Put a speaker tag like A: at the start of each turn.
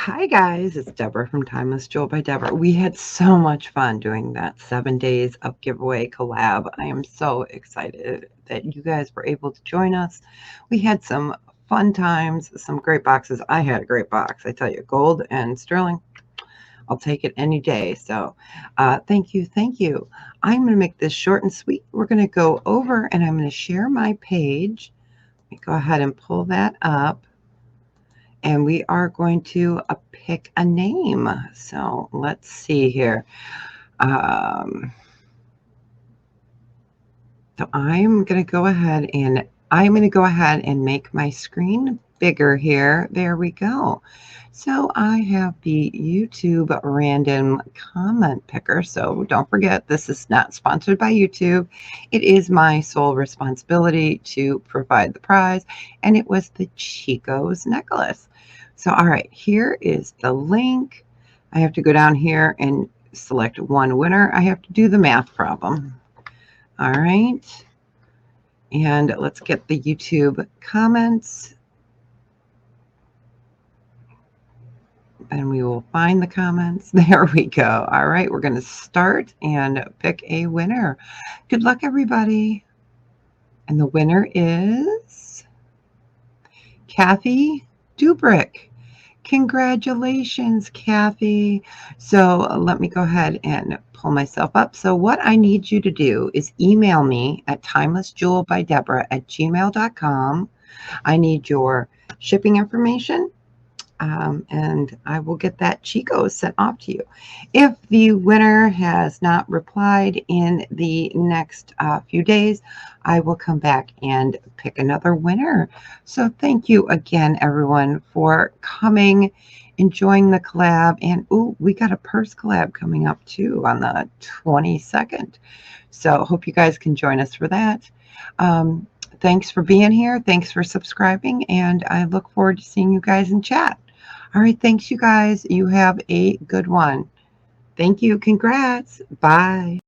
A: Hi guys, it's Deborah from Timeless Jewel by Deborah. We had so much fun doing that 7 days of giveaway collab. I am so excited that you guys were able to join us. We had some fun times, some great boxes. I had a great box. I tell you, gold and sterling, I'll take it any day. So thank you. Thank you. I'm going to make this short and sweet. We're going to go over and I'm going to share my page. Let me go ahead and pull that up. And we are going to pick a name. So let's see here. So I'm going to go ahead and make my screen bigger here. There we go. So I have the YouTube random comment picker. So don't forget, this is not sponsored by YouTube. It is my sole responsibility to provide the prize. And it was the Chico's necklace. So, all right, here is the link. I have to go down here and select one winner. I have to do the math problem. All right. And let's get the YouTube comments. And we will find the comments. There we go. All right, we're going to start and pick a winner. Good luck, everybody. And the winner is Kathy Dubrick. Congratulations, Kathy. So let me go ahead and pull myself up. So what I need you to do is email me at timelessjewelbydeborah@gmail.com. I need your shipping information, and I will get that Chico sent off to you. If the winner has not replied in the next few days, I will come back and pick another winner. So thank you again, everyone, for coming, enjoying the collab. And ooh, we got a purse collab coming up too on the 22nd. So hope you guys can join us for that. Thanks for being here. Thanks for subscribing. And I look forward to seeing you guys in chat. All right. Thanks, you guys. You have a good one. Thank you. Congrats. Bye.